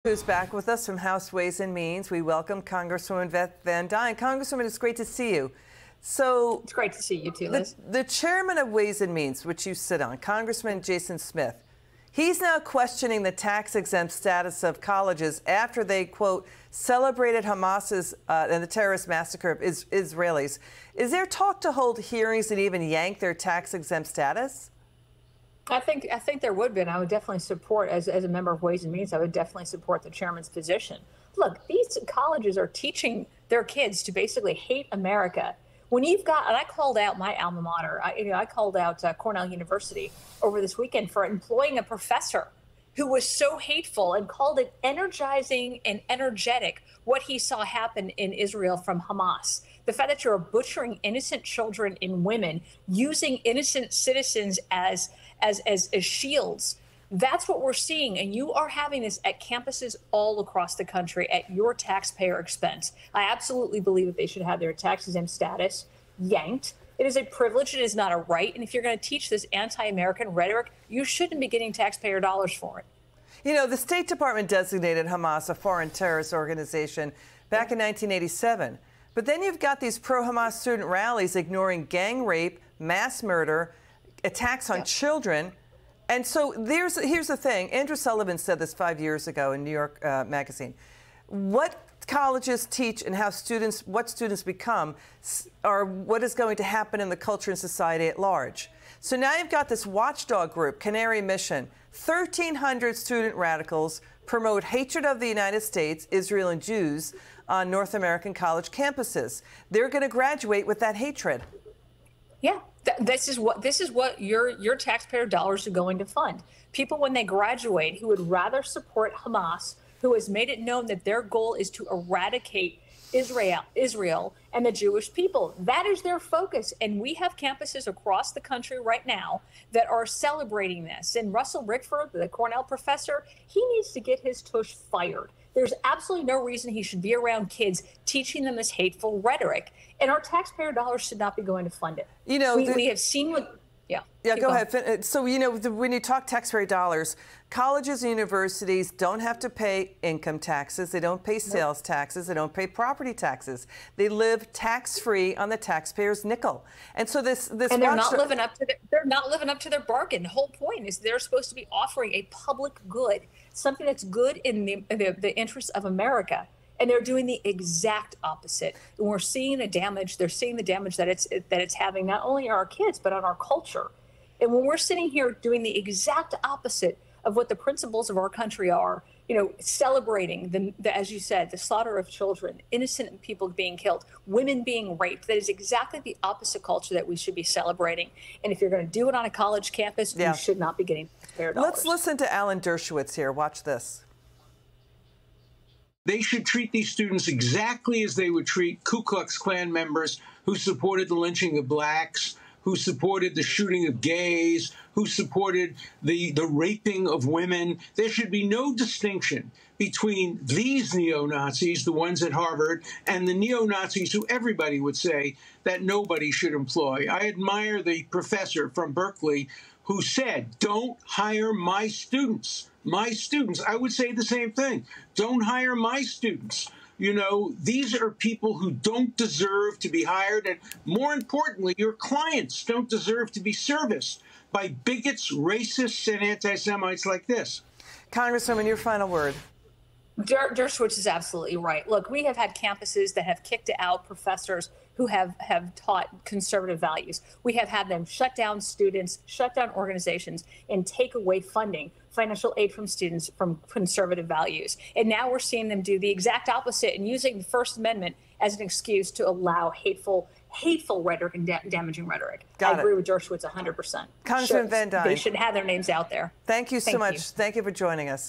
Who's back with us from House Ways and Means. We welcome Congresswoman Beth Van Duyne. Congresswoman, it's great to see you. So it's great to see you too, Liz. The chairman of Ways and Means, which you sit on, Congressman Jason Smith, he's now questioning the tax-exempt status of colleges after they, quote, celebrated Hamas's and the terrorist massacre of Israelis. Is there talk to hold hearings and even yank their tax-exempt status? I think there would be, and I would definitely support, as a member of Ways and Means, I would definitely support the chairman's position. Look, these colleges are teaching their kids to basically hate America. When you've got, and I called out my alma mater, I called out Cornell University over this weekend for employing a professor who was so hateful and called it energizing and energetic what he saw happen in Israel from Hamas. The fact that you're butchering innocent children and women, using innocent citizens as shields. That's what we're seeing. And you are having this at campuses all across the country at your taxpayer expense. I absolutely believe that they should have their tax-exempt status yanked. It is a privilege. It is not a right. And if you're going to teach this anti-American rhetoric, you shouldn't be getting taxpayer dollars for it. You know, the State Department designated Hamas a foreign terrorist organization back in 1987. But then you've got these pro-Hamas student rallies ignoring gang rape, mass murder, attacks on children. And so here's the thing. Andrew Sullivan said this 5 years ago in New York Magazine. What colleges teach and what students become are what is going to happen in the culture and society at large. So now you've got this watchdog group, Canary Mission. 1,300 student radicals promote hatred of the United States, Israel, and Jews on North American college campuses. They're going to graduate with that hatred. Yeah, this is what your taxpayer dollars are going to fund. People, when they graduate, who would rather support Hamas, who has made it known that their goal is to eradicate Israel and the Jewish people. That is their focus. And we have campuses across the country right now that are celebrating this. And Russell Rickford, the Cornell professor, he needs to get his tush fired. There's absolutely no reason he should be around kids teaching them this hateful rhetoric. And our taxpayer dollars should not be going to fund it. You know, we have seen what... Yeah, go ahead. So, you know, when you talk taxpayer dollars, colleges and universities don't have to pay income taxes. They don't pay sales taxes. They don't pay property taxes. They live tax-free on the taxpayer's nickel. And so this and they're not living up to their bargain. The whole point is they're supposed to be offering a public good, something that's good in the interests of America. And they're doing the exact opposite. And we're seeing the damage. They're seeing the damage that it's having not only on our kids, but on our culture. And when we're sitting here doing the exact opposite of what the principles of our country are, you know, celebrating as you said, the slaughter of children, innocent people being killed, women being raped, that is exactly the opposite culture that we should be celebrating. And if you're going to do it on a college campus, you should not be getting taxpayer dollars. Let's listen to Alan Dershowitz here. Watch this. They should treat these students exactly as they would treat Ku Klux Klan members who supported the lynching of blacks, who supported the shooting of gays, who supported the raping of women. There should be no distinction between these neo-Nazis, the ones at Harvard, and the neo-Nazis who everybody would say that nobody should employ. I admire the professor from Berkeley who said, don't hire my students. My students. I would say the same thing. Don't hire my students. You know, these are people who don't deserve to be hired. And more importantly, your clients don't deserve to be serviced by bigots, racists, and anti-Semites like this. Congresswoman, your final word. Dershowitz is absolutely right. Look, we have had campuses that have kicked out professors who have taught conservative values. We have had them shut down students, shut down organizations, and take away funding, financial aid from students from conservative values. And now we're seeing them do the exact opposite and using the First Amendment as an excuse to allow hateful rhetoric and damaging rhetoric. I agree with Dershowitz 100%. Congressman Van Duyne. They should have their names out there. Thank you so much. Thank you for joining us.